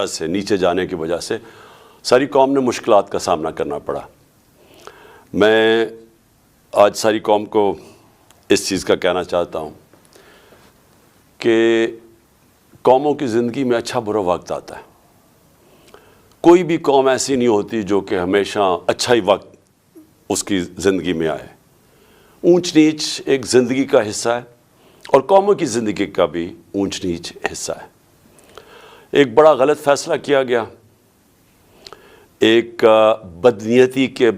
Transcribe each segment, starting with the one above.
وجہ سے، نیچے جانے کی وجہ سے ساری قوم نے مشکلات کا سامنا کرنا پڑا۔ میں آج ساری قوم کو اس چیز کا کہنا چاہتا ہوں کہ قوموں کی زندگی میں اچھا برا وقت آتا ہے۔ کوئی بھی قوم ایسی نہیں ہوتی جو کہ ہمیشہ اچھا ہی وقت اس کی زندگی میں آئے۔ اونچ نیچ ایک زندگی کا حصہ ہے، اور قوموں کی زندگی کا بھی اونچ نیچ حصہ ہے۔ ایک بڑا غلط فیصلہ کیا گیا، ایک بدنیتی کے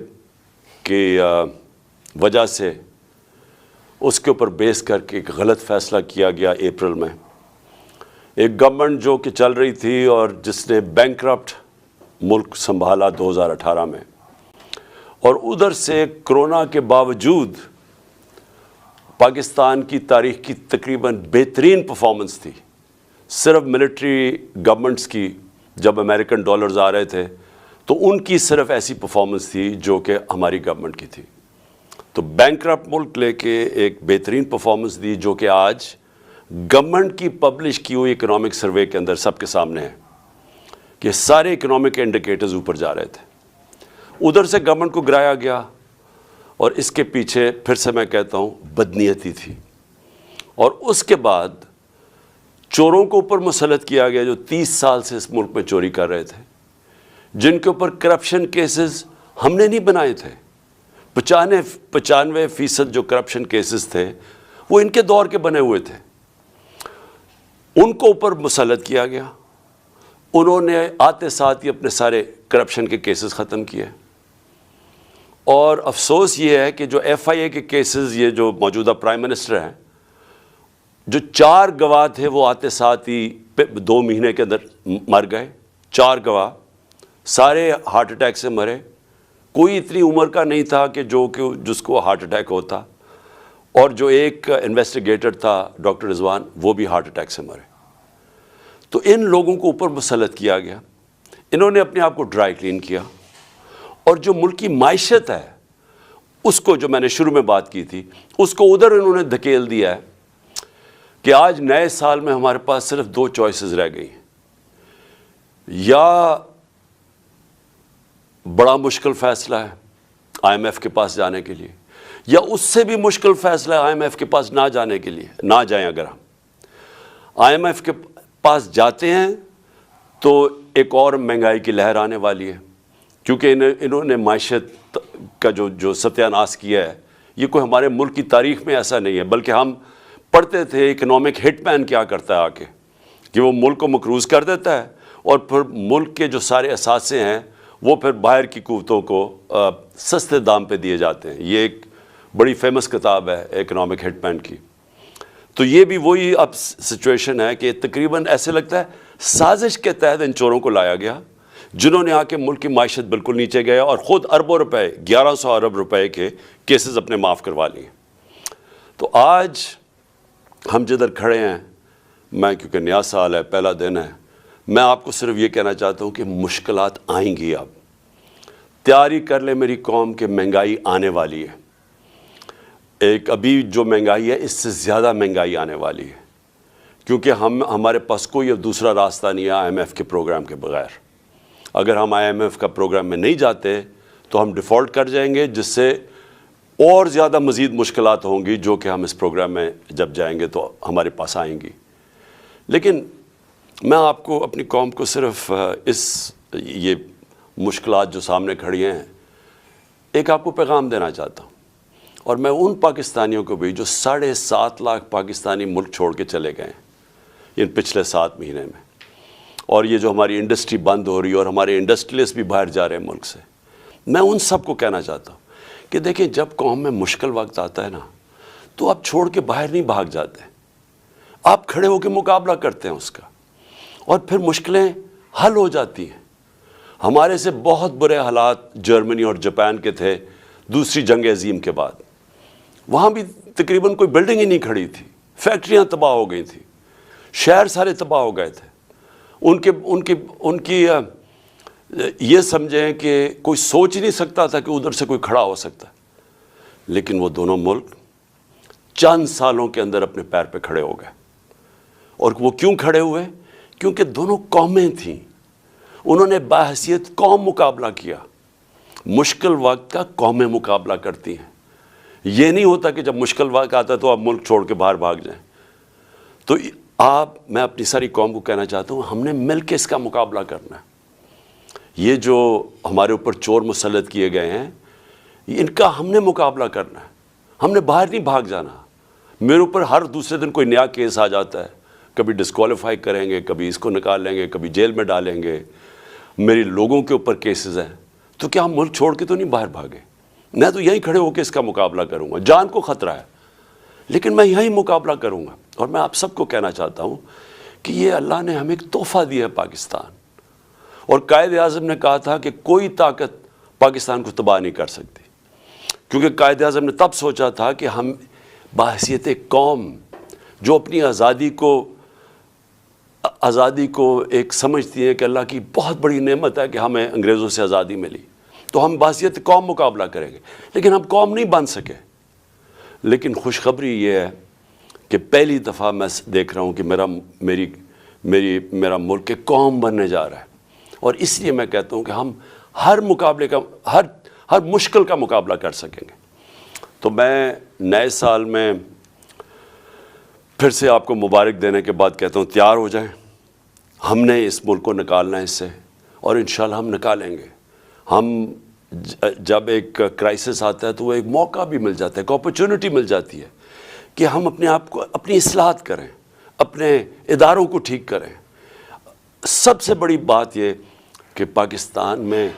وجہ سے اس کے اوپر بیس کر کے ایک غلط فیصلہ کیا گیا اپریل میں۔ ایک گورنمنٹ جو کہ چل رہی تھی اور جس نے بینکرپٹ ملک سنبھالا 2018 میں، اور ادھر سے کرونا کے باوجود پاکستان کی تاریخ کی تقریباً بہترین پرفارمنس تھی۔ صرف ملٹری گورنمنٹس کی جب امریکن ڈالرز آ رہے تھے تو ان کی صرف ایسی پرفارمنس تھی جو کہ ہماری گورنمنٹ کی تھی۔ تو بینکرپٹ ملک لے کے ایک بہترین پرفارمنس دی، جو کہ آج گورنمنٹ کی پبلش کی ہوئی اکنامک سروے کے اندر سب کے سامنے ہے کہ سارے اکنامک انڈیکیٹرز اوپر جا رہے تھے۔ ادھر سے گورنمنٹ کو گرایا گیا، اور اس کے پیچھے پھر سے میں کہتا ہوں بدنیتی تھی۔ اور اس کے بعد چوروں کو اوپر مسلط کیا گیا جو 30 سال سے اس ملک میں چوری کر رہے تھے، جن کے اوپر کرپشن کیسز ہم نے نہیں بنائے تھے۔ 95% جو کرپشن کیسز تھے وہ ان کے دور کے بنے ہوئے تھے، ان کو اوپر مسلط کیا گیا۔ انہوں نے آتے ساتھ ہی اپنے سارے کرپشن کے کیسز ختم کیے، اور افسوس یہ ہے کہ جو FIA کے کیسز، یہ جو موجودہ پرائم منسٹر ہیں، جو 4 گواہ تھے وہ آتے ساتھ ہی 2 مہینے کے اندر مر گئے۔ 4 گواہ سارے ہارٹ اٹیک سے مرے۔ کوئی اتنی عمر کا نہیں تھا کہ جس کو ہارٹ اٹیک ہوتا، اور جو ایک انویسٹیگیٹر تھا ڈاکٹر رضوان، وہ بھی ہارٹ اٹیک سے مرے۔ تو ان لوگوں کو اوپر مسلط کیا گیا، انہوں نے اپنے آپ کو ڈرائی کلین کیا، اور جو ملک کی معیشت ہے اس کو، جو میں نے شروع میں بات کی تھی، اس کو ادھر انہوں نے دھکیل دیا ہے کہ آج نئے سال میں ہمارے پاس صرف 2 چوائسز رہ گئی ہیں۔ یا بڑا مشکل فیصلہ ہے IMF کے پاس جانے کے لیے، یا اس سے بھی مشکل فیصلہ ہے IMF کے پاس نہ جانے کے لیے۔ نہ جائیں، اگر ہم IMF کے پاس جاتے ہیں تو ایک اور مہنگائی کی لہر آنے والی ہے، کیونکہ انہوں نے معیشت کا جو ستیہ ناش کیا ہے، یہ کوئی ہمارے ملک کی تاریخ میں ایسا نہیں ہے۔ بلکہ ہم پڑھتے تھے اکنامک ہٹ مین کیا کرتا ہے آ کے، کہ وہ ملک کو مقروض کر دیتا ہے، اور پھر ملک کے جو سارے اثاثے ہیں وہ پھر باہر کی قوتوں کو سستے دام پہ دیے جاتے ہیں۔ یہ ایک بڑی فیمس کتاب ہے اکنامک ہٹ مین کی۔ تو یہ بھی وہی اب سچویشن ہے کہ تقریباً ایسے لگتا ہے سازش کے تحت ان چوروں کو لایا گیا، جنہوں نے آ کے ملک کی معیشت بالکل نیچے گیا، اور خود اربوں روپے، 1100 ارب روپے کے کیسز اپنے معاف کروا لیے۔ تو آج ہم جدھر کھڑے ہیں، میں کیونکہ نیا سال ہے، پہلا دن ہے، میں آپ کو صرف یہ کہنا چاہتا ہوں کہ مشکلات آئیں گی۔ اب تیاری کر لے میری قوم کہ مہنگائی آنے والی ہے۔ ایک ابھی جو مہنگائی ہے، اس سے زیادہ مہنگائی آنے والی ہے، کیونکہ ہمارے پاس کوئی اب دوسرا راستہ نہیں ہے IMF کے پروگرام کے بغیر۔ اگر ہم IMF کا پروگرام میں نہیں جاتے تو ہم ڈیفالٹ کر جائیں گے، جس سے اور زیادہ مزید مشکلات ہوں گی جو کہ ہم اس پروگرام میں جب جائیں گے تو ہمارے پاس آئیں گی۔ لیکن میں آپ کو، اپنی قوم کو، صرف یہ مشکلات جو سامنے کھڑی ہیں، ایک آپ کو پیغام دینا چاہتا ہوں، اور میں ان پاکستانیوں کو بھی جو 7.5 لاکھ پاکستانی ملک چھوڑ کے چلے گئے ہیں ان پچھلے 7 مہینے میں، اور یہ جو ہماری انڈسٹری بند ہو رہی ہے اور ہمارے انڈسٹریلسٹ بھی باہر جا رہے ہیں ملک سے، میں ان سب کو کہنا چاہتا ہوں کہ دیکھیں، جب قوم میں مشکل وقت آتا ہے نا، تو آپ چھوڑ کے باہر نہیں بھاگ جاتے، آپ کھڑے ہو کے مقابلہ کرتے ہیں اس کا، اور پھر مشکلیں حل ہو جاتی ہیں۔ ہمارے سے بہت برے حالات جرمنی اور جاپان کے تھے دوسری جنگ عظیم کے بعد۔ وہاں بھی تقریباً کوئی بلڈنگ ہی نہیں کھڑی تھی، فیکٹریاں تباہ ہو گئی تھیں، شہر سارے تباہ ہو گئے تھے۔ ان کی یہ سمجھیں کہ کوئی سوچ نہیں سکتا تھا کہ ادھر سے کوئی کھڑا ہو سکتا ہے، لیکن وہ دونوں ملک چند سالوں کے اندر اپنے پیر پہ کھڑے ہو گئے۔ اور وہ کیوں کھڑے ہوئے؟ کیونکہ دونوں قومیں تھیں انہوں نے باحثیت قوم مقابلہ کیا. مشکل وقت کا قومیں مقابلہ کرتی ہیں. یہ نہیں ہوتا کہ جب مشکل وقت آتا ہے تو آپ ملک چھوڑ کے باہر بھاگ جائیں. تو میں اپنی ساری قوم کو کہنا چاہتا ہوں ہم نے مل کے اس کا مقابلہ کرنا ہے. یہ جو ہمارے اوپر چور مسلط کیے گئے ہیں ان کا ہم نے مقابلہ کرنا ہے. ہم نے باہر نہیں بھاگ جانا. میرے اوپر ہر دوسرے دن کوئی نیا کیس آ جاتا ہے. کبھی ڈسکوالیفائی کریں گے, کبھی اس کو نکال لیں گے, کبھی جیل میں ڈالیں گے. میری لوگوں کے اوپر کیسز ہیں. تو کیا ہم ملک چھوڑ کے تو نہیں باہر بھاگے؟ میں تو یہیں کھڑے ہو کے اس کا مقابلہ کروں گا. جان کو خطرہ ہے لیکن میں یہیں مقابلہ کروں گا. اور میں آپ سب کو کہنا چاہتا ہوں کہ یہ اللہ نے ہمیں ایک تحفہ دیا ہے پاکستان. اور قائد اعظم نے کہا تھا کہ کوئی طاقت پاکستان کو تباہ نہیں کر سکتی. کیونکہ قائد اعظم نے تب سوچا تھا کہ ہم بحیثیت قوم جو اپنی آزادی کو ایک سمجھتی ہے کہ اللہ کی بہت بڑی نعمت ہے کہ ہمیں انگریزوں سے آزادی ملی, تو ہم بحیثیت قوم مقابلہ کریں گے. لیکن ہم قوم نہیں بن سکے. لیکن خوشخبری یہ ہے کہ پہلی دفعہ میں دیکھ رہا ہوں کہ میرا ملک ایک قوم بننے جا رہا ہے. اور اس لیے میں کہتا ہوں کہ ہم ہر مقابلے کا ہر مشکل کا مقابلہ کر سکیں گے. تو میں نئے سال میں پھر سے آپ کو مبارک دینے کے بعد کہتا ہوں تیار ہو جائیں. ہم نے اس ملک کو نکالنا ہے اس سے, اور انشاءاللہ ہم نکالیں گے. ہم جب ایک کرائسس آتا ہے تو وہ ایک موقع بھی مل جاتا ہے, ایک اپرچونٹی مل جاتی ہے کہ ہم اپنے آپ کو اپنی اصلاحات کریں, اپنے اداروں کو ٹھیک کریں. سب سے بڑی بات یہ کہ پاکستان میں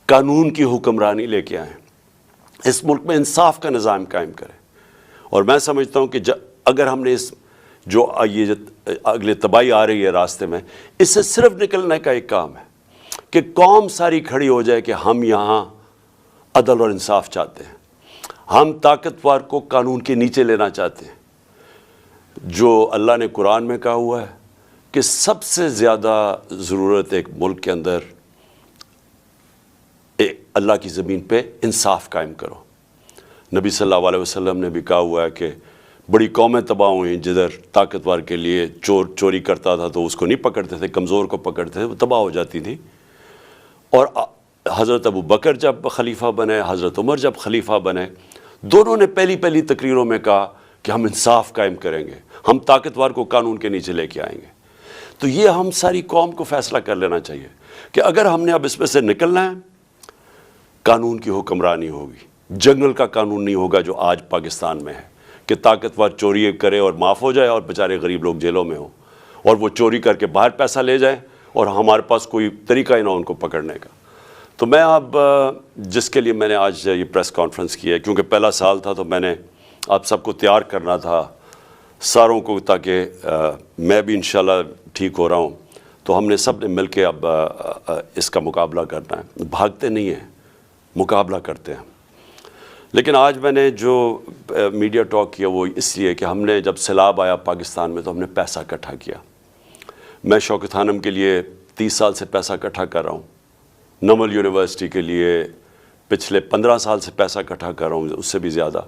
قانون کی حکمرانی لے کے آئیں, اس ملک میں انصاف کا نظام قائم کریں. اور میں سمجھتا ہوں کہ اگر ہم نے جو اگلے تباہی آ رہی ہے راستے میں, اس سے صرف نکلنے کا ایک کام ہے کہ قوم ساری کھڑی ہو جائے کہ ہم یہاں عدل اور انصاف چاہتے ہیں. ہم طاقتور کو قانون کے نیچے لینا چاہتے ہیں. جو اللہ نے قرآن میں کہا ہوا ہے کہ سب سے زیادہ ضرورت ایک ملک کے اندر اللہ کی زمین پہ انصاف قائم کرو. نبی صلی اللہ علیہ وسلم نے بھی کہا ہوا ہے کہ بڑی قومیں تباہ ہوئیں جدھر طاقتور کے لیے چوری کرتا تھا تو اس کو نہیں پکڑتے تھے, کمزور کو پکڑتے تھے, وہ تباہ ہو جاتی تھی. اور حضرت ابو بکر جب خلیفہ بنے, حضرت عمر جب خلیفہ بنے, دونوں نے پہلی تقریروں میں کہا کہ ہم انصاف قائم کریں گے, ہم طاقتور کو قانون کے نیچے لے کے آئیں گے. تو یہ ہم ساری قوم کو فیصلہ کر لینا چاہیے کہ اگر ہم نے اب اس میں سے نکلنا ہے, قانون کی حکمرانی ہوگی. جنگل کا قانون نہیں ہوگا جو آج پاکستان میں ہے کہ طاقتور چوری کرے اور معاف ہو جائے اور بیچارے غریب لوگ جیلوں میں ہوں, اور وہ چوری کر کے باہر پیسہ لے جائیں اور ہمارے پاس کوئی طریقہ ہی نہ ان کو پکڑنے کا. تو میں اب جس کے لیے میں نے آج یہ پریس کانفرنس کی ہے, کیونکہ پہلا سال تھا تو میں نے آپ سب کو تیار کرنا تھا ساروں کو, تاکہ میں بھی انشاءاللہ ٹھیک ہو رہا ہوں. تو ہم نے سب نے مل کے اب اس کا مقابلہ کرنا ہے. بھاگتے نہیں ہیں, مقابلہ کرتے ہیں. لیکن آج میں نے جو میڈیا ٹاک کیا وہ اس لیے کہ ہم نے جب سیلاب آیا پاکستان میں تو ہم نے پیسہ اکٹھا کیا. میں شوکت خانم کے لیے 30 سال سے پیسہ اکٹھا کر رہا ہوں. نمل یونیورسٹی کے لیے پچھلے 15 سال سے پیسہ اکٹھا کر رہا ہوں, اس سے بھی زیادہ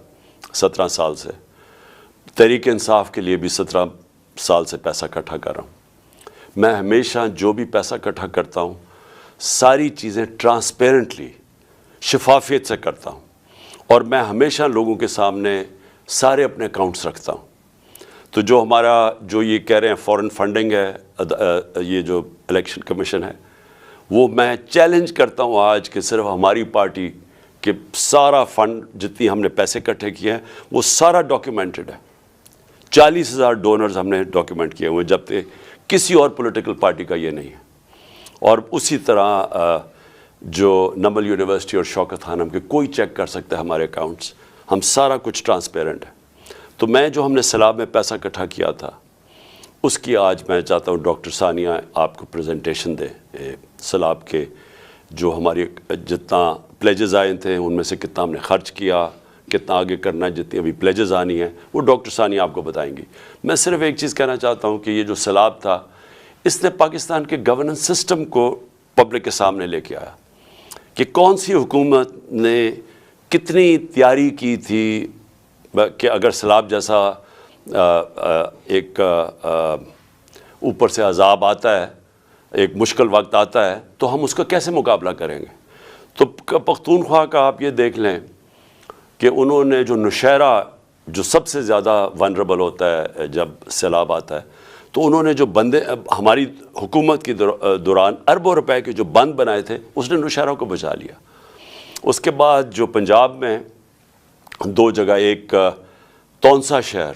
17 سال سے. تحریک انصاف کے لیے بھی 17 سال سے پیسہ اکٹھا کر رہا ہوں. میں ہمیشہ جو بھی پیسہ اکٹھا کرتا ہوں ساری چیزیں ٹرانسپیرنٹلی, شفافیت سے کرتا ہوں. اور میں ہمیشہ لوگوں کے سامنے سارے اپنے اکاؤنٹس رکھتا ہوں. تو جو ہمارا جو یہ کہہ رہے ہیں فورن فنڈنگ ہے, یہ جو الیکشن کمیشن ہے, وہ میں چیلنج کرتا ہوں آج کہ صرف ہماری پارٹی کہ سارا فنڈ جتنی ہم نے پیسے اکٹھے کیے ہیں وہ سارا ڈاکیومنٹڈ ہے. 40,000 ڈونرز ہم نے ڈاکیومنٹ کیے ہوئے, جبکہ کسی اور پولیٹیکل پارٹی کا یہ نہیں ہے. اور اسی طرح جو نمل یونیورسٹی اور شوکت خانم کے کوئی چیک کر سکتا ہے ہمارے اکاؤنٹس, ہم سارا کچھ ٹرانسپیرنٹ ہے. تو میں جو ہم نے سیلاب میں پیسہ اکٹھا کیا تھا اس کی آج میں چاہتا ہوں ڈاکٹر ثانیہ آپ کو پریزنٹیشن دے سیلاب کے, جو ہماری جتنا پلیجز آئے تھے ان میں سے کتنا ہم نے خرچ کیا, کتنا آگے کرنا ہے, جتنی ابھی پلیجز آنی ہیں وہ ڈاکٹر ثانیہ آپ کو بتائیں گی. میں صرف ایک چیز کہنا چاہتا ہوں کہ یہ جو سیلاب تھا اس نے پاکستان کے گورننس سسٹم کو پبلک کے سامنے لے کے آیا کہ کون سی حکومت نے کتنی تیاری کی تھی کہ اگر سیلاب جیسا ایک اوپر سے عذاب آتا ہے ایک مشکل وقت آتا ہے تو ہم اس کا کیسے مقابلہ کریں گے. تو پختونخوا کا آپ یہ دیکھ لیں کہ انہوں نے جو نوشہرہ جو سب سے زیادہ ونریبل ہوتا ہے جب سیلاب آتا ہے, تو انہوں نے جو بندے ہماری حکومت کے دوران اربوں روپے کے جو بند بنائے تھے اس نے نوشہرہ کو بچا لیا. اس کے بعد جو پنجاب میں 2 جگہ, ایک تونسا شہر,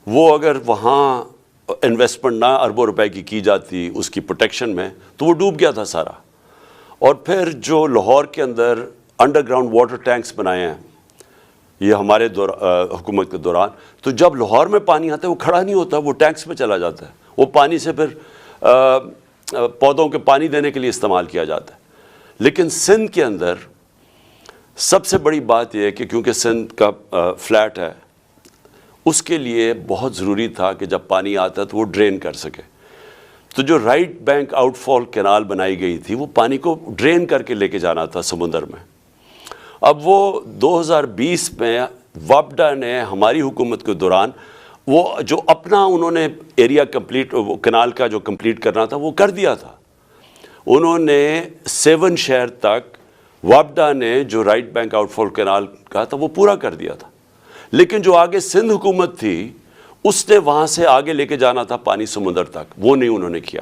وہ اگر وہاں انویسٹمنٹ نہ اربوں روپے کی جاتی اس کی پروٹیکشن میں تو وہ ڈوب گیا تھا سارا. اور پھر جو لاہور کے اندر انڈر گراؤنڈ واٹر ٹینکس بنائے ہیں یہ ہمارے حکومت کے دوران, تو جب لاہور میں پانی آتا ہے وہ کھڑا نہیں ہوتا, وہ ٹینکس میں چلا جاتا ہے, وہ پانی سے پھر پودوں کے پانی دینے کے لیے استعمال کیا جاتا ہے. لیکن سندھ کے اندر سب سے بڑی بات یہ ہے کہ کیونکہ سندھ کا فلیٹ ہے, اس کے لیے بہت ضروری تھا کہ جب پانی آتا ہے تو وہ ڈرین کر سکے. تو جو رائٹ بینک آؤٹ فال کینال بنائی گئی تھی وہ پانی کو ڈرین کر کے لے کے جانا تھا سمندر میں. اب وہ 2020 میں وابڈا نے ہماری حکومت کے دوران وہ جو اپنا انہوں نے ایریا کمپلیٹ, کینال کا جو کمپلیٹ کرنا تھا وہ کر دیا تھا. انہوں نے 7 شہر تک وابڈا نے جو رائٹ بینک آؤٹ فال کینال کہا تھا وہ پورا کر دیا تھا. لیکن جو آگے سندھ حکومت تھی اس نے وہاں سے آگے لے کے جانا تھا پانی سمندر تک, وہ نہیں انہوں نے کیا.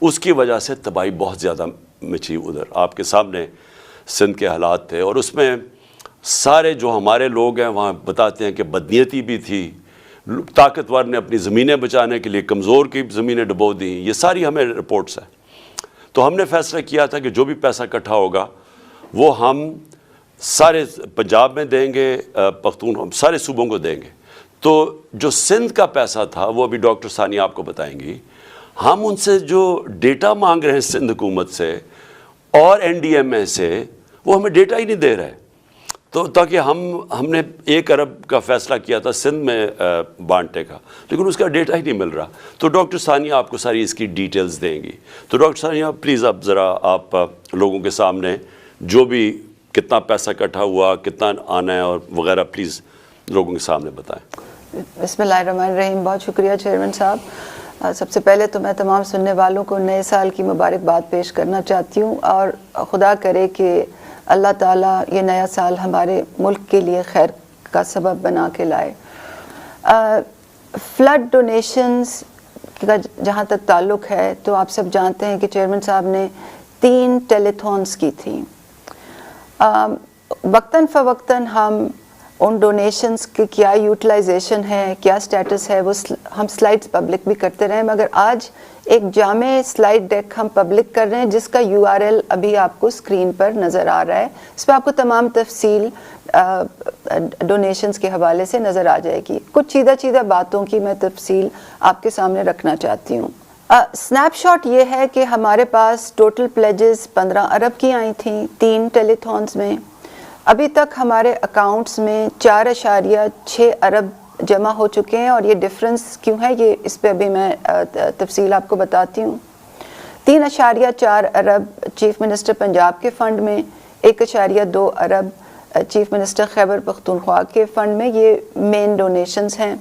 اس کی وجہ سے تباہی بہت زیادہ مچی ادھر. آپ کے سامنے سندھ کے حالات تھے, اور اس میں سارے جو ہمارے لوگ ہیں وہاں بتاتے ہیں کہ بدنیتی بھی تھی, طاقتور نے اپنی زمینیں بچانے کے لیے کمزور کی زمینیں ڈبو دیں. یہ ساری ہمیں رپورٹس ہیں. تو ہم نے فیصلہ کیا تھا کہ جو بھی پیسہ اکٹھا ہوگا وہ ہم سارے پنجاب میں دیں گے, ہم سارے صوبوں کو دیں گے. تو جو سندھ کا پیسہ تھا وہ ابھی ڈاکٹر ثانیہ آپ کو بتائیں گی. ہم ان سے جو ڈیٹا مانگ رہے ہیں سندھ حکومت سے اور NDMA سے, وہ ہمیں ڈیٹا ہی نہیں دے رہے. تو تاکہ ہم نے 1 ارب کا فیصلہ کیا تھا سندھ میں بانٹے کا, لیکن اس کا ڈیٹا ہی نہیں مل رہا. تو ڈاکٹر ثانیہ آپ کو ساری اس کی ڈیٹیلز دیں گی. تو ڈاکٹر ثانیہ پلیز اب ذرا آپ لوگوں کے سامنے جو بھی کتنا پیسہ اکٹھا ہوا, کتنا آنا ہے اور وغیرہ, پلیز لوگوں کے سامنے بتائیں. بسم اللہ الرحمن الرحیم. بہت شکریہ چیئرمین صاحب. سب سے پہلے تو میں تمام سننے والوں کو نئے سال کی مبارکباد پیش کرنا چاہتی ہوں, اور خدا کرے کہ اللہ تعالیٰ یہ نیا سال ہمارے ملک کے لیے خیر کا سبب بنا کے لائے. فلڈ ڈونیشنز کا جہاں تک تعلق ہے تو آپ سب جانتے ہیں کہ چیئرمین صاحب نے 3 ٹیلیتھونس کی تھیں. وقتاً فوقتاً ہم ان ڈونیشنز کی کیا یوٹیلائزیشن ہے, کیا سٹیٹس ہے, وہ ہم سلائڈز پبلک بھی کرتے رہے, مگر آج ایک جامع سلائڈ ڈیک ہم پبلک کر رہے ہیں جس کا URL ابھی آپ کو اسکرین پر نظر آ رہا ہے. اس پہ آپ کو تمام تفصیل ڈونیشنز کے حوالے سے نظر آ جائے گی. کچھ چیدہ باتوں کی میں تفصیل آپ کے سامنے رکھنا چاہتی ہوں. سنیپ شاٹ یہ ہے کہ ہمارے پاس ٹوٹل پلیجز 15 ارب کی آئی تھیں 3 ٹیلیتھونز میں. ابھی تک ہمارے اکاؤنٹس میں 4.6 ارب جمع ہو چکے ہیں, اور یہ ڈفرنس کیوں ہے یہ اس پہ ابھی میں تفصیل آپ کو بتاتی ہوں. 3.4 ارب چیف منسٹر پنجاب کے فنڈ میں, 1.2 ارب چیف منسٹر خیبر پختونخوا کے فنڈ میں, یہ مین ڈونیشنز ہیں.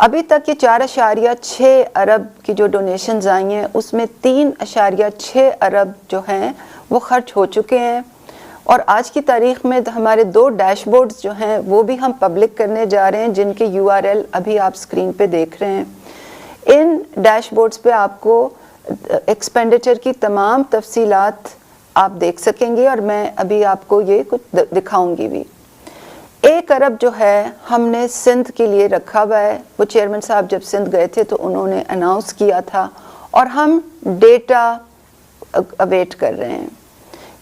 ابھی تک یہ 4.6 ارب کی جو ڈونیشنز آئی ہیں اس میں 3.6 ارب جو ہیں وہ خرچ ہو چکے ہیں. اور آج کی تاریخ میں ہمارے 2 ڈیش بورڈز جو ہیں وہ بھی ہم پبلک کرنے جا رہے ہیں, جن کے URL ابھی آپ سکرین پہ دیکھ رہے ہیں. ان ڈیش بورڈز پہ آپ کو ایکسپینڈیچر کی تمام تفصیلات آپ دیکھ سکیں گے, اور میں ابھی آپ کو یہ کچھ دکھاؤں گی بھی. 1 ارب جو ہے ہم نے سندھ کے لیے رکھا ہوا ہے. وہ چیئرمین صاحب جب سندھ گئے تھے تو انہوں نے اناؤنس کیا تھا, اور ہم ڈیٹا اویٹ کر رہے ہیں,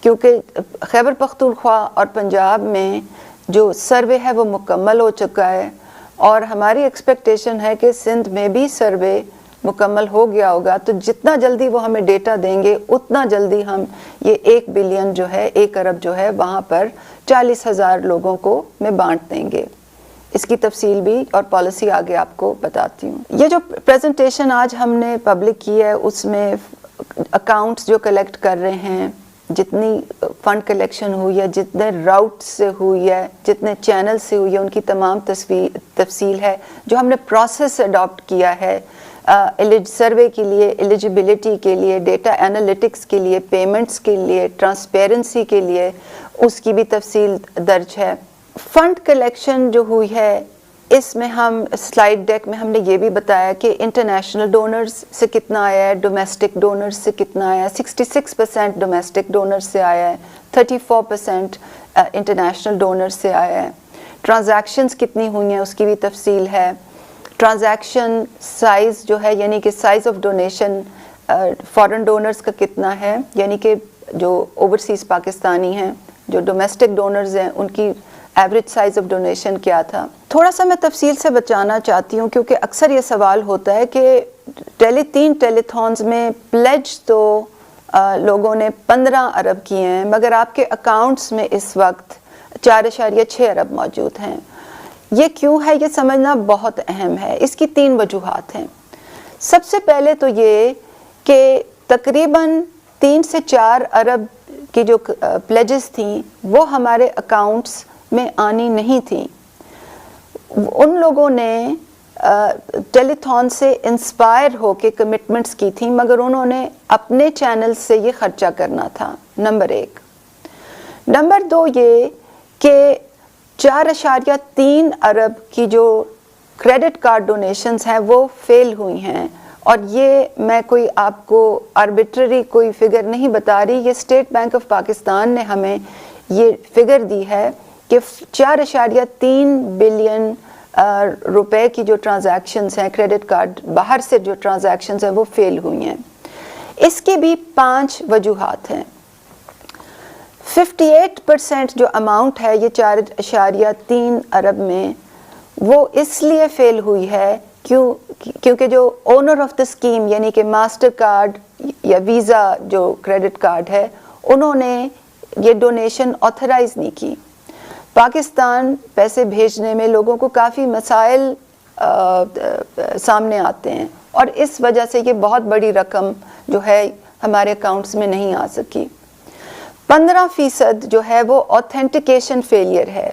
کیونکہ خیبر پختونخوا اور پنجاب میں جو سروے ہے وہ مکمل ہو چکا ہے, اور ہماری ایکسپیکٹیشن ہے کہ سندھ میں بھی سروے مکمل ہو گیا ہوگا. تو جتنا جلدی وہ ہمیں ڈیٹا دیں گے اتنا جلدی ہم یہ 1 بلین جو ہے 1 ارب جو ہے وہاں پر 40,000 لوگوں کو میں بانٹ دیں گے. اس کی تفصیل بھی اور پالیسی آگے آپ کو بتاتی ہوں. یہ جو پریزنٹیشن آج ہم نے پبلک کی ہے اس میں اکاؤنٹس جو کلیکٹ کر رہے ہیں, جتنی فنڈ کلیکشن ہوئی ہے, جتنے راؤٹ سے ہوئی ہے, جتنے چینل سے ہوئی ہے, ان کی تمام تفصیل ہے. جو ہم نے پروسیس اڈاپٹ کیا ہے सर्वे के लिए, एलिजिबिलिटी के लिए, डेटा एनालिटिक्स के लिए, पेमेंट्स के लिए, ट्रांसपेरेंसी के लिए, उसकी भी तफसील दर्ज है। फंड कलेक्शन जो हुई है, इसमें हम स्लाइड डेक में हमने ये भी बताया कि इंटरनेशनल डोनर्स से कितना आया है, डोमेस्टिक डोनर्स से कितना आया है। 66% डोमेस्टिक डोनर्स से आया है, 34% इंटरनेशनल डोनर्स से आया है। ट्रांजैक्शंस कितनी हुई हैं उसकी भी तफसील है। ट्रांजैक्शन साइज़ जो है, यानी कि size of donation foreign donors का कितना है, यानी कि जो ओवरसीज़ पाकिस्तानी हैं, जो डोमेस्टिक डोनर्स हैं, उनकी एवरेज साइज़ ऑफ डोनेशन क्या था। थोड़ा सा मैं तफसील से बचाना चाहती हूँ क्योंकि अक्सर ये सवाल होता है कि 3 टेलीथॉन्स में प्लेज तो लोगों ने 15 अरब किए हैं, मगर आपके अकाउंट्स में इस वक्त 4.6 अरब मौजूद हैं। ये क्यों है, ये समझना बहुत अहम है। इसकी 3 वजूहात हैं। सबसे पहले तो ये कि तकरीबन 3 से 4 अरब की जो प्लेजेस थी वो हमारे अकाउंट्स में आनी नहीं थी। उन लोगों ने टेलीथॉन से इंस्पायर होके कमिटमेंट्स की थी, मगर उन्होंने अपने चैनल से ये खर्चा करना था, नंबर 1। नंबर 2 ये कि 4.3 अरब की जो क्रेडिट कार्ड डोनेशंस हैं वो फेल हुई हैं। और ये मैं कोई आपको आर्बिट्ररी कोई फिगर नहीं बता रही, ये स्टेट बैंक ऑफ पाकिस्तान ने हमें ये फिगर दी है कि 4.3 बिलियन रुपए की जो ट्रांजैक्शंस हैं, क्रेडिट कार्ड बाहर से जो ट्रांजैक्शंस हैं वो फेल हुई हैं। इसकी भी 5 वजूहात हैं। 58% जो अमाउंट है ये 4.3 अरब में, वो इसलिए फेल हुई है क्योंकि जो ओनर ऑफ द स्कीम यानी कि मास्टर कार्ड या वीज़ा जो क्रेडिट कार्ड है, उन्होंने ये डोनेशन ऑथराइज नहीं की। पाकिस्तान पैसे भेजने में लोगों को काफ़ी मसाइल सामने आते हैं और इस वजह से ये बहुत बड़ी रकम जो है हमारे अकाउंट्स में नहीं आ सकी। 15% जो है वो ऑथेंटिकेशन फेलियर है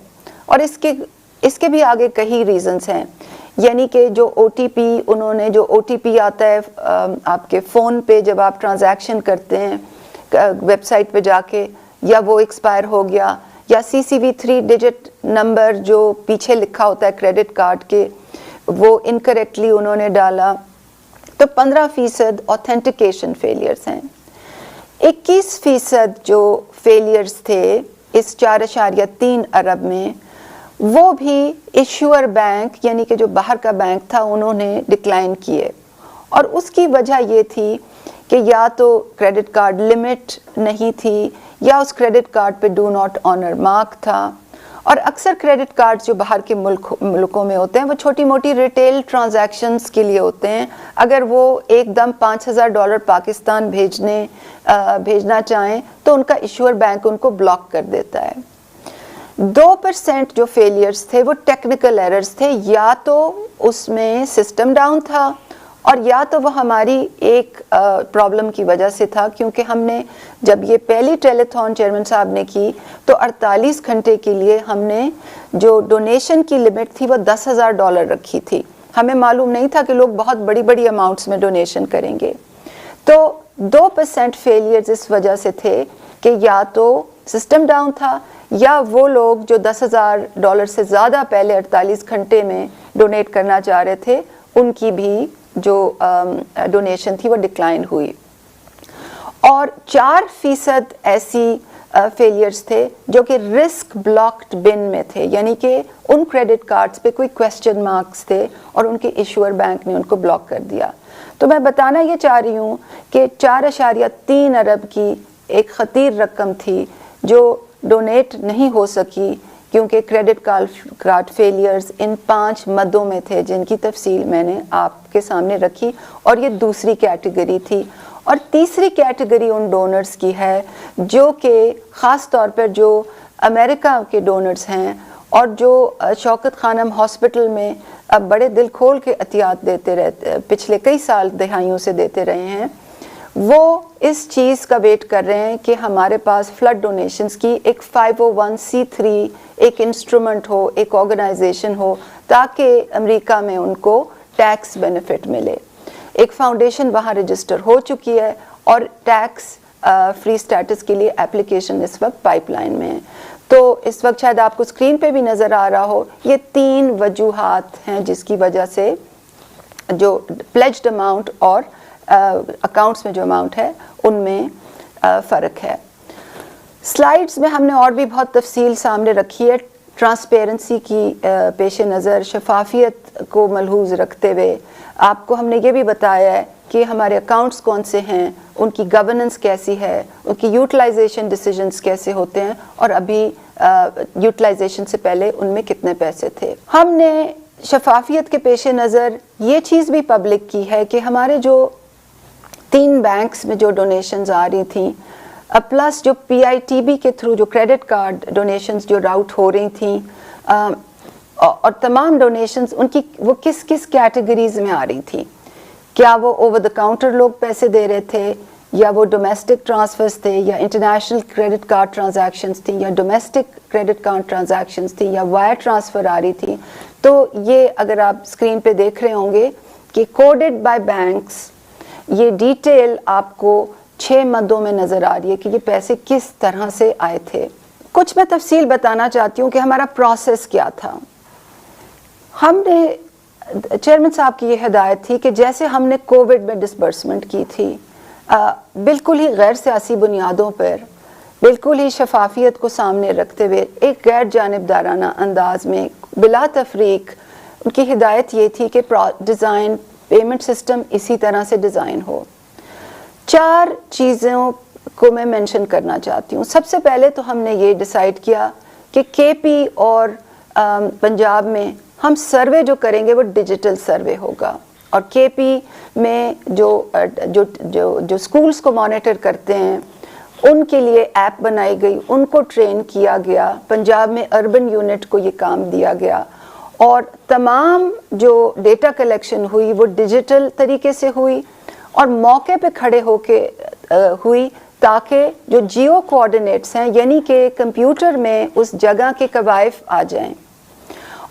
और इसके भी आगे कई रीजंस हैं, यानी कि जो OTP उन्होंने जो OTP आता है आपके फ़ोन पे जब आप ट्रांजैक्शन करते हैं वेबसाइट पे जाके, या वो एक्सपायर हो गया, या CCV 3 डिजिट नंबर जो पीछे लिखा होता है क्रेडिट कार्ड के वो इनकरेक्टली उन्होंने डाला। तो 15% ऑथेंटिकेशन फेलियर्स हैं। 21% जो फेलियर्स थे इस 4.3 अरब में, वो भी इश्यूअर बैंक यानी कि जो बाहर का बैंक था उन्होंने डिक्लाइन किए। और उसकी वजह ये थी कि या तो क्रेडिट कार्ड लिमिट नहीं थी या उस क्रेडिट कार्ड पे डू नॉट ऑनर मार्क था। और अक्सर क्रेडिट कार्ड जो बाहर के मुल्कों में होते हैं वो छोटी मोटी रिटेल ट्रांजैक्शंस के लिए होते हैं। अगर वो एकदम $5,000 पाकिस्तान भेजना चाहें तो उनका इश्यूअर बैंक उनको ब्लॉक कर देता है। 2% जो फेलियर्स थे वो टेक्निकल एरर्स थे, या तो उसमें सिस्टम डाउन था और या तो वो हमारी एक प्रॉब्लम की वजह से था, क्योंकि हमने जब ये पहली टेलीथॉन चेयरमैन साहब ने की तो 48 घंटे के लिए हमने जो डोनेशन की लिमिट थी वो $10,000 रखी थी। हमें मालूम नहीं था कि लोग बहुत बड़ी बड़ी अमाउंट्स में डोनेशन करेंगे। तो 2% फेलियर्स इस वजह से थे कि या तो सिस्टम डाउन था या वो लोग जो $10,000 से ज़्यादा पहले 48 घंटे में डोनेट करना चाह रहे थे उनकी भी जो डोनेशन थी वो डिक्लाइन हुई। और 4% ऐसी फेलियर्स थे जो कि रिस्क ब्लॉक्ड बिन में थे, यानी कि उन क्रेडिट कार्ड्स पे कोई क्वेश्चन मार्क्स थे और उनके इश्यूअर बैंक ने उनको ब्लॉक कर दिया। तो मैं बताना ये चाह रही हूँ कि 4.3 अरब की एक खतीर रकम थी जो डोनेट नहीं हो सकी क्योंकि क्रेडिट कार्ड फेलियर्स इन 5 मदों में थे जिनकी तफसील मैंने आपके सामने रखी, और ये दूसरी कैटेगरी थी। और तीसरी कैटेगरी उन डोनर्स की है जो कि ख़ास तौर पर जो अमेरिका के डोनर्स हैं और जो शौकत खानम हॉस्पिटल में अब बड़े दिल खोल के अतियात देते रहते, पिछले कई साल दहाइयों से देते रहे हैं। वो इस चीज़ का वेट कर रहे हैं कि हमारे पास फ्लड डोनेशंस की एक 501c3 एक इंस्ट्रूमेंट हो, एक ऑर्गेनाइजेशन हो, ताकि अमेरिका में उनको टैक्स बेनिफिट मिले। एक फाउंडेशन वहाँ रजिस्टर हो चुकी है और टैक्स फ्री स्टेटस के लिए एप्लीकेशन इस वक्त पाइपलाइन में है। तो इस वक्त शायद आपको स्क्रीन पे भी नज़र आ रहा हो, ये 3 वजूहात हैं जिसकी वजह से जो प्लेज्ड अमाउंट और अकाउंट्स में जो अमाउंट है उनमें फ़र्क है। स्लाइड्स में हमने और भी बहुत तफसील सामने रखी है। ट्रांसपेरेंसी की पेश नज़र शफाफियत को मलहूज़ रखते हुए आपको हमने ये भी बताया है कि हमारे अकाउंट्स कौन से हैं, उनकी गवर्नेंस कैसी है, उनकी यूटिलाइजेशन डिसीजंस कैसे होते हैं और अभी यूटिलाइजेशन से पहले उनमें कितने पैसे थे। हमने शफाफियत के पेश नज़र ये चीज़ भी पब्लिक की है कि हमारे जो 3 बैंक्स में जो डोनेशंस आ रही थी प्लस जो PITB के थ्रू जो क्रेडिट कार्ड डोनेशंस जो राउट हो रही थी और तमाम डोनेशंस उनकी वो किस किस कैटेगरीज में आ रही थी। क्या वो ओवर द काउंटर लोग पैसे दे रहे थे या वो डोमेस्टिक ट्रांसफर्स थे या इंटरनेशनल क्रेडिट कार्ड ट्रांजैक्शंस थी या डोमेस्टिक क्रेडिट कार्ड ट्रांजैक्शंस थी या वायर ट्रांसफ़र आ रही थी। तो ये अगर आप स्क्रीन पे देख रहे होंगे कि कोडेड बाय बैंक्स ये डिटेल आपको 6 मदों में नज़र आ रही है कि ये पैसे किस तरह से आए थे। कुछ मैं तफसील बताना चाहती हूँ कि हमारा प्रोसेस क्या था। हमने चेयरमैन साहब की ये हिदायत थी कि जैसे हमने कोविड में डिसबर्समेंट की थी बिल्कुल ही गैर सियासी बुनियादों पर बिल्कुल ही शफाफियत को सामने रखते हुए एक गैर जानिबदाराना अंदाज में बिला तफरीक उनकी हिदायत ये थी कि डिज़ाइन पेमेंट सिस्टम इसी तरह से डिज़ाइन हो। 4 चीज़ों को मैं मेंशन करना चाहती हूँ। सबसे पहले तो हमने ये डिसाइड किया कि KP और पंजाब में हम सर्वे जो करेंगे वो डिजिटल सर्वे होगा और KP में जो स्कूल्स को मॉनिटर करते हैं उनके लिए ऐप बनाई गई, उनको ट्रेन किया गया। पंजाब में अर्बन यूनिट को ये काम दिया गया और तमाम जो डेटा कलेक्शन हुई वो डिजिटल तरीके से हुई और मौके पे खड़े होके हुई ताकि जो जियो कोऑर्डिनेट्स हैं यानी कि कंप्यूटर में उस जगह के कवायफ आ जाएं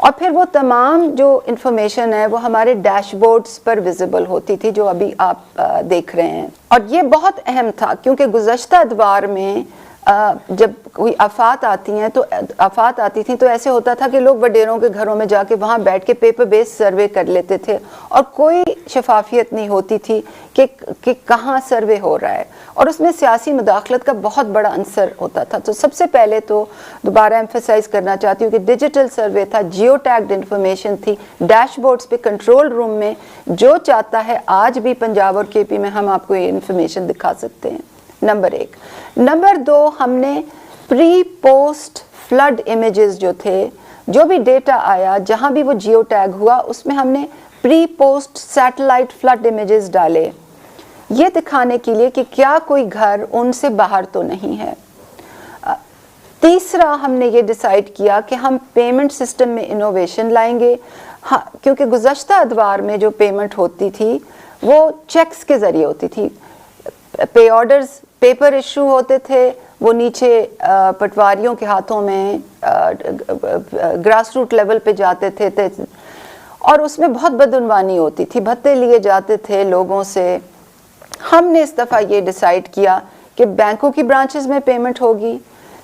और फिर वो तमाम जो इंफॉर्मेशन है वो हमारे डैशबोर्ड्स पर विजिबल होती थी जो अभी आप देख रहे हैं। और ये बहुत अहम था क्योंकि गुज़श्ता अदवार में जब कोई आफात आती थी तो ऐसे होता था कि लोग वडेरों के घरों में जाके वहाँ बैठ के पेपर बेस्ड सर्वे कर लेते थे और कोई शफाफियत नहीं होती थी कि कहाँ सर्वे हो रहा है और उसमें सियासी मुदाखलत का बहुत बड़ा अंसर होता था। तो सबसे पहले तो दोबारा एम्फेसाइज करना चाहती हूँ कि डिजिटल सर्वे था, जियो टैग्ड इंफॉर्मेशन थी, डैशबोर्ड्स पे कंट्रोल रूम में जो चाहता है आज भी पंजाब और KP में हम आपको ये इंफॉर्मेशन दिखा सकते हैं। नंबर 1। नंबर 2, हमने प्री पोस्ट फ्लड इमेजेस जो थे, जो भी डेटा आया जहां भी वो जियो टैग हुआ उसमें हमने pre post satellite flood images डाले ये दिखाने के लिए कि क्या कोई घर उनसे बाहर तो नहीं है। तीसरा, हमने ये डिसाइड किया कि हम पेमेंट सिस्टम में इनोवेशन लाएंगे। हाँ, क्योंकि गुज़श्ता अदवार में जो पेमेंट होती थी वो चेक्स के ज़रिए होती थी। पे ऑर्डर्स पेपर इशू होते थे, वो नीचे पटवारियों के हाथों में ग्रास रूट लेवल पे जाते थे और उसमें बहुत बदउनवानी होती थी, भत्ते लिए जाते थे लोगों से। हमने इस दफ़ा ये डिसाइड किया कि बैंकों की ब्रांचेस में पेमेंट होगी,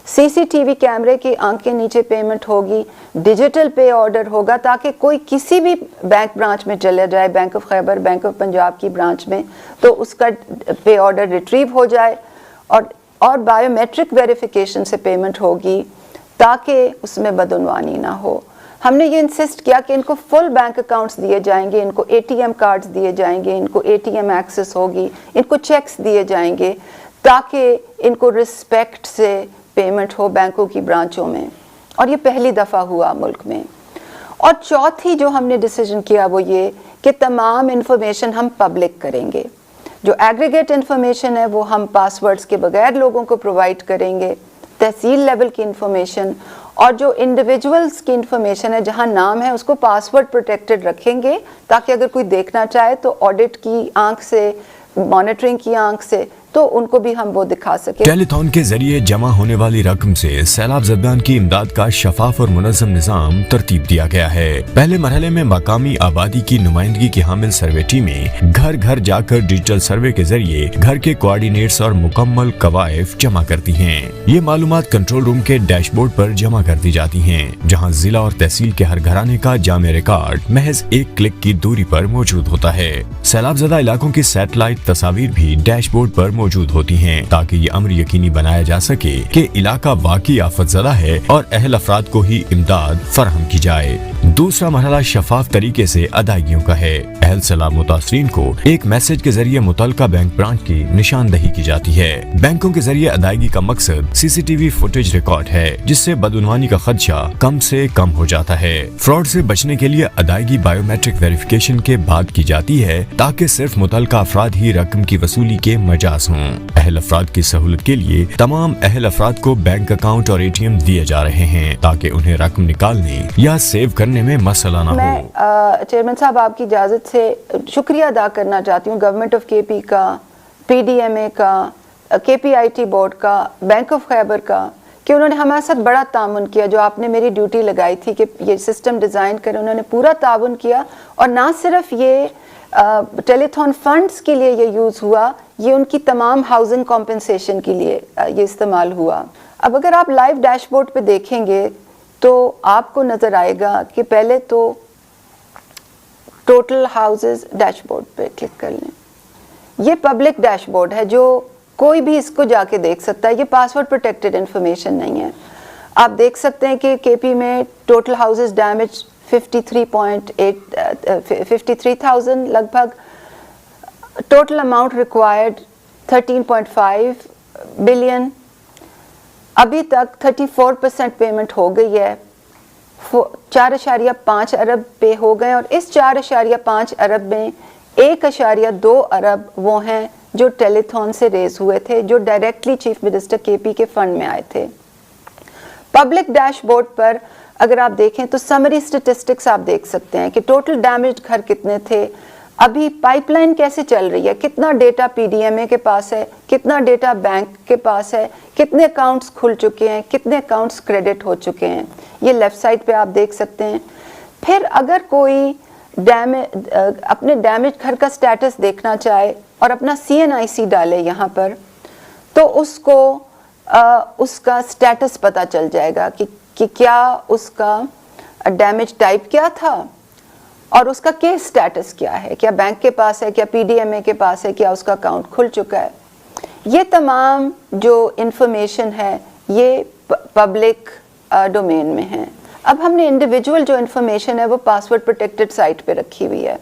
CCTV कैमरे की आंख के नीचे पेमेंट होगी, डिजिटल पे ऑर्डर होगा ताकि कोई किसी भी बैंक ब्रांच में चले जाए, bank of Khyber, bank of Punjab की ब्रांच में, तो उसका पे ऑर्डर रिट्रीव हो जाए और बायोमेट्रिक वेरिफिकेशन से पेमेंट होगी ताकि उसमें बदउनवानी ना हो। हमने ये इंसिस्ट किया कि इनको फुल बैंक अकाउंट्स दिए जाएंगे, इनको ATM कार्ड्स दिए जाएंगे, इनको ATM एक्सेस होगी, इनको चेक्स दिए जाएंगे ताकि इनको रिस्पेक्ट से पेमेंट हो बैंकों की ब्रांचों में। और ये पहली दफ़ा हुआ मुल्क में। और चौथी जो हमने डिसीजन किया वो ये कि तमाम इंफॉर्मेशन हम पब्लिक करेंगे। जो एग्रीगेट इंफॉर्मेशन है वो हम पासवर्ड्स के बगैर लोगों को प्रोवाइड करेंगे, तहसील लेवल की इंफॉर्मेशन, और जो इंडिविजुअल्स की इंफॉर्मेशन है जहां नाम है उसको पासवर्ड प्रोटेक्टेड रखेंगे ताकि अगर कोई देखना चाहे तो ऑडिट की आंख से, मॉनिटरिंग की आंख से तो उनको भी हम वो दिखा सके। टेलीथॉन के जरिए जमा होने वाली रकम से सैलाब ज़दगान की इमदाद का शफाफ और मुनज़्ज़म निज़ाम तरतीब दिया गया है। पहले मरहले में मकामी आबादी की नुमाइंदगी की हामिल सर्वे टीमें घर घर जाकर डिजिटल सर्वे के जरिए घर के कोऑर्डिनेट्स और मुकम्मल कवायफ जमा करती हैं। ये मालूमात कंट्रोल रूम के डैशबोर्ड पर जमा कर दी जाती हैं, जहां जिला और तहसील के हर घराने का जामे रिकॉर्ड महज एक क्लिक की दूरी पर मौजूद होता है। सैलाब ज़दा इलाकों की सैटेलाइट तस्वीर भी डैशबोर्ड पर मौजूद होती हैं, ताकि ये अमर यकीनी बनाया जा सके कि इलाका वाकई आफत ज़दा है और अहल अफराद को ही इमदाद फराहम की जाए। दूसरा मरहला शफाफ तरीके से अदायगियों का है। अहल सलाह मुतासरीन को एक मैसेज के जरिए मुतलका बैंक ब्रांच की निशानदही की जाती है। बैंकों के जरिए अदायगी का मकसद सीसीटीवी फुटेज रिकॉर्ड है, जिससे बदउनवानी का खदशा कम से कम हो जाता है। फ्रॉड से बचने के लिए अदायगी बायोमेट्रिक वेरिफिकेशन के बाद की जाती है, ताकि सिर्फ मुतलका अफराद ही रकम की वसूली के मजाज हों। अहल अफराद की सहूलत के लिए तमाम अहल अफराद को बैंक अकाउंट और ATM दिए जा रहे हैं, ताकि उन्हें रकम निकालने या सेव करने में मसला न हो। मैं चेयरमैन साहब आपकी इजाज़त से शुक्रिया अदा करना चाहती हूँ गवर्नमेंट ऑफ KP का, PDMA का, KPIT बोर्ड का, बैंक ऑफ खैबर का, कि उन्होंने हमारे साथ बड़ा ताउन किया। जो आपने मेरी ड्यूटी लगाई थी कि ये सिस्टम डिज़ाइन करें, उन्होंने पूरा ताउन किया। और ना सिर्फ ये टेलीथॉन फंड्स के लिए ये यूज़ हुआ, ये उनकी तमाम हाउसिंग कॉम्पनसेशन के लिए ये इस्तेमाल हुआ। अब अगर आप लाइव डैशबोर्ड पे देखेंगे तो आपको नज़र आएगा कि पहले तो टोटल हाउसेस डैशबोर्ड पे क्लिक कर लें। ये पब्लिक डैशबोर्ड है, जो कोई भी इसको जाके देख सकता है। ये पासवर्ड प्रोटेक्टेड इंफॉर्मेशन नहीं है। आप देख सकते हैं कि KP में टोटल हाउसेस डैमेज 53,000 लगभग, टोटल अमाउंट रिक्वायर्ड 13.5 बिलियन। अभी तक 34% पेमेंट हो गई है, 4.5 अरब पे हो गए। और इस 4.5 अरब में 1.2 अरब वो हैं जो टेलीथॉन से रेज हुए थे, जो डायरेक्टली चीफ मिनिस्टर KP के फंड में आए थे। पब्लिक डैशबोर्ड पर अगर आप देखें तो समरी स्टेटिस्टिक्स आप देख सकते हैं कि टोटल डैमेज घर कितने थे, अभी पाइपलाइन कैसे चल रही है, कितना डेटा PDMA के पास है, कितना डेटा बैंक के पास है, कितने अकाउंट्स खुल चुके हैं, कितने अकाउंट्स क्रेडिट हो चुके हैं। ये लेफ्ट साइड पे आप देख सकते हैं। फिर अगर कोई अपने डैमेज घर का स्टेटस देखना चाहे और अपना CNIC डाले यहाँ पर, तो उसको उसका स्टेटस पता चल जाएगा कि क्या उसका डैमेज टाइप क्या था और उसका केस स्टेटस क्या है, क्या बैंक के पास है, क्या PDMA के पास है, क्या उसका अकाउंट खुल चुका है। ये तमाम जो इंफॉर्मेशन है ये पब्लिक डोमेन में है। अब हमने इंडिविजुअल जो इंफॉर्मेशन है वो पासवर्ड प्रोटेक्टेड साइट पे रखी हुई है,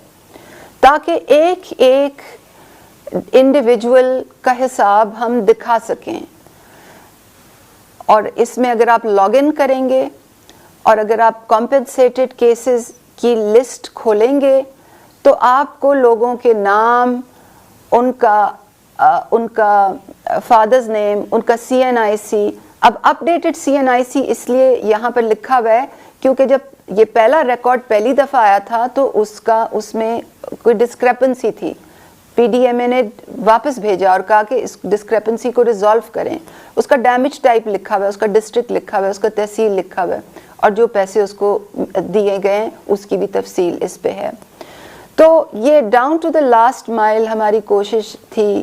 ताकि एक एक इंडिविजुअल का हिसाब हम दिखा सकें। और इसमें अगर आप लॉगिन करेंगे और अगर आप कॉम्पेंसेटेड केसेस की लिस्ट खोलेंगे तो आपको लोगों के नाम, उनका फादर्स नेम, उनका CNIC, अब अपडेटेड CNIC इसलिए यहाँ पर लिखा हुआ है क्योंकि जब ये पहला रिकॉर्ड पहली दफ़ा आया था तो उसमें कोई डिस्क्रेपेंसी थी। PDMA ने वापस भेजा और कहा कि इस डिस्क्रेपेंसी को रिजॉल्व करें। उसका डैमेज टाइप लिखा हुआ है, उसका डिस्ट्रिक्ट लिखा हुआ है, उसका तहसील लिखा हुआ है और जो पैसे उसको दिए गए हैं उसकी भी तफसील इस पे है। तो ये down to the last mile हमारी कोशिश थी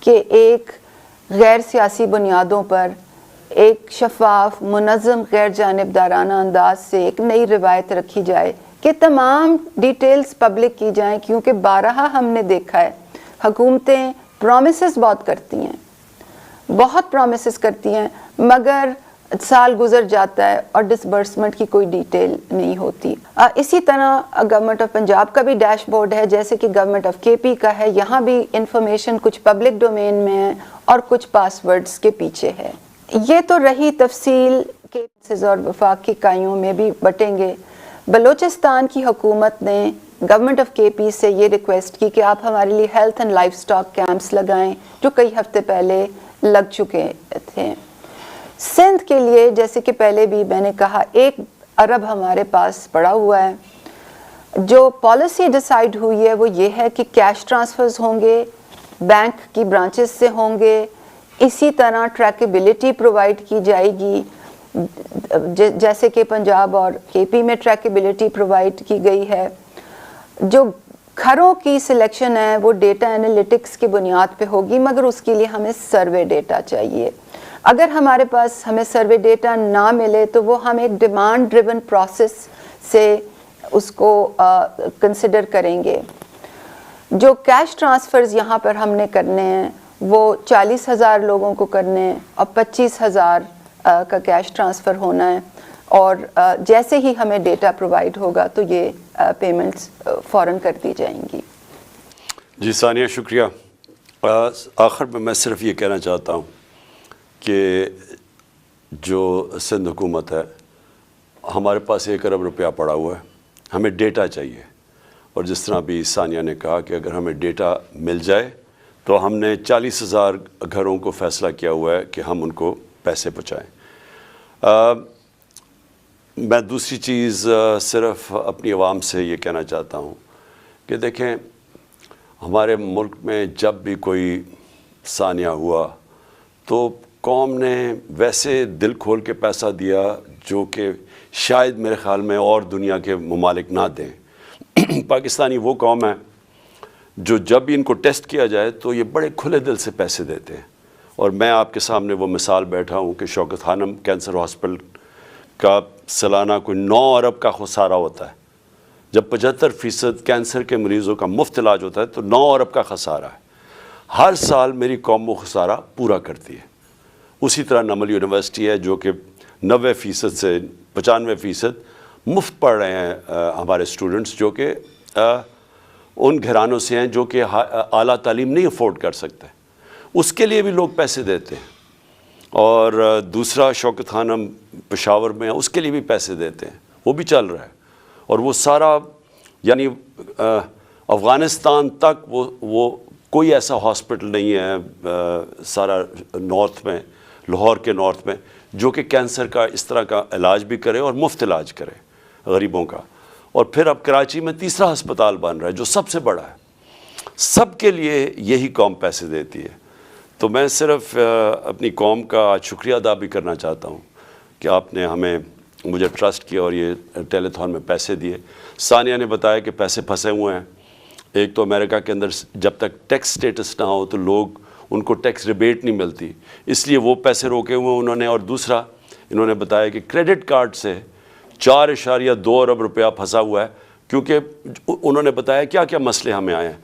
कि एक गैर सियासी बुनियादों पर एक शफाफ, मुनज़्ज़म, गैर जानिबदाराना अंदाज से एक नई रिवायत रखी जाए कि तमाम डिटेल्स पब्लिक की जाएं, क्योंकि बारहा हमने देखा है हुकूमतें प्रॉमिसेस बहुत करती हैं, बहुत प्रॉमिसेस करती हैं, मगर साल गुजर जाता है और डिसबर्समेंट की कोई डिटेल नहीं होती। इसी तरह गवर्नमेंट ऑफ पंजाब का भी डैशबोर्ड है, जैसे कि गवर्नमेंट ऑफ KP का है। यहाँ भी इंफॉर्मेशन कुछ पब्लिक डोमेन में है और कुछ पासवर्ड्स के पीछे है। ये तो रही तफसील के और वफाकी इकाइयों में भी बटेंगे। बलूचिस्तान की हुकूमत ने गवर्नमेंट ऑफ KP से ये रिक्वेस्ट की कि आप हमारे लिए health and life stock camps लगाएं, जो कई हफ्ते पहले लग चुके थे। सिंध के लिए, जैसे कि पहले भी मैंने कहा, 1 अरब हमारे पास पड़ा हुआ है। जो पॉलिसी डिसाइड हुई है वो ये है कि कैश ट्रांसफर्स होंगे बैंक की ब्रांचेस से होंगे। इसी तरह ट्रैकेबिलिटी प्रोवाइड की जाएगी, जैसे कि पंजाब और केपी में ट्रैकेबिलिटी प्रोवाइड की गई है। जो घरों की सिलेक्शन है वो डेटा एनालिटिक्स की बुनियाद पे होगी, मगर उसके लिए हमें सर्वे डेटा चाहिए। अगर हमारे पास हमें सर्वे डेटा ना मिले तो वो हम एक डिमांड ड्रिवन प्रोसेस से उसको कंसिडर करेंगे। जो कैश ट्रांसफ़र्स यहाँ पर हमने करने हैं वो 40,000 लोगों को करने हैं और 25,000 का कैश ट्रांसफ़र होना है, और जैसे ही हमें डेटा प्रोवाइड होगा तो ये पेमेंट्स फ़ौरन कर दी जाएंगी। जी सानिया, शुक्रिया। आखिर में मैं सिर्फ ये कहना चाहता हूँ कि जो सिंध हुकूमत है, हमारे पास 1 अरब रुपया पड़ा हुआ है, हमें डेटा चाहिए। और जिस तरह अभी सानिया ने कहा कि अगर हमें डेटा मिल जाए तो हमने 40,000 घरों को फ़ैसला किया हुआ है कि हम उनको पैसे पहुँचाएँ। मैं दूसरी चीज़ सिर्फ अपनी आवाम से ये कहना चाहता हूँ कि देखें, हमारे मुल्क में जब भी कोई सानिया हुआ तो कौम ने वैसे दिल खोल के पैसा दिया जो कि शायद मेरे ख़्याल में और दुनिया के ममालिक ना दें। पाकिस्तानी वो कौम है जो जब भी इनको टेस्ट किया जाए तो ये बड़े खुले दिल से पैसे देते हैं। और मैं आपके सामने वो मिसाल बैठा हूँ कि शौकत खानम कैंसर हॉस्पिटल का सालाना कोई 9 अरब का खसारा होता है। जब 75% कैंसर के मरीज़ों का मुफ्त इलाज होता है तो 9 अरब का खसारा है। हर साल मेरी कौम वो खसारा पूरा करती है। उसी तरह नमल यूनिवर्सिटी है जो कि 90% से 95% मुफ्त पढ़ रहे हैं हमारे स्टूडेंट्स, जो कि उन घरानों से हैं जो कि आला तालीम नहीं अफोर्ड कर सकते, उसके लिए भी लोग पैसे देते हैं। और दूसरा शौकत खानम पेशावर में है, उसके लिए भी पैसे देते हैं, वो भी चल रहा है। और वो सारा यानी अफ़गानिस्तान तक वो कोई ऐसा हॉस्पिटल नहीं है सारा नॉर्थ में, लाहौर के नॉर्थ में, जो कि कैंसर का इस तरह का इलाज भी करे और मुफ्त इलाज करे गरीबों का। और फिर अब कराची में तीसरा अस्पताल बन रहा है जो सबसे बड़ा है। सबके लिए यही कौम पैसे देती है। तो मैं सिर्फ अपनी कौम का आज शुक्रिया अदा भी करना चाहता हूँ कि आपने मुझे ट्रस्ट किया और ये टेलीथॉन में पैसे दिए। सानिया ने बताया कि पैसे फंसे हुए हैं। एक तो अमेरिका के अंदर जब तक टैक्स स्टेटस ना हो तो लोग उनको टैक्स रिबेट नहीं मिलती, इसलिए वो पैसे रोके हुए उन्होंने। और दूसरा इन्होंने बताया कि क्रेडिट कार्ड से 4.2 अरब रुपया फंसा हुआ है, क्योंकि उन्होंने बताया क्या क्या मसले हमें आए हैं।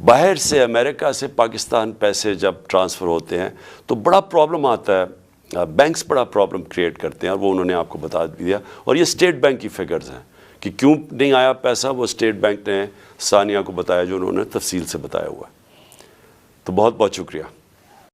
बाहर से अमेरिका से पाकिस्तान पैसे जब ट्रांसफ़र होते हैं तो बड़ा प्रॉब्लम आता है, बैंक्स बड़ा प्रॉब्लम क्रिएट करते हैं, और वो उन्होंने आपको बता दिया। और ये स्टेट बैंक की फिगर्स हैं कि क्यों नहीं आया पैसा, वो स्टेट बैंक ने सानिया को बताया जो उन्होंने तफसील से बताया हुआ है। तो बहुत बहुत शुक्रिया।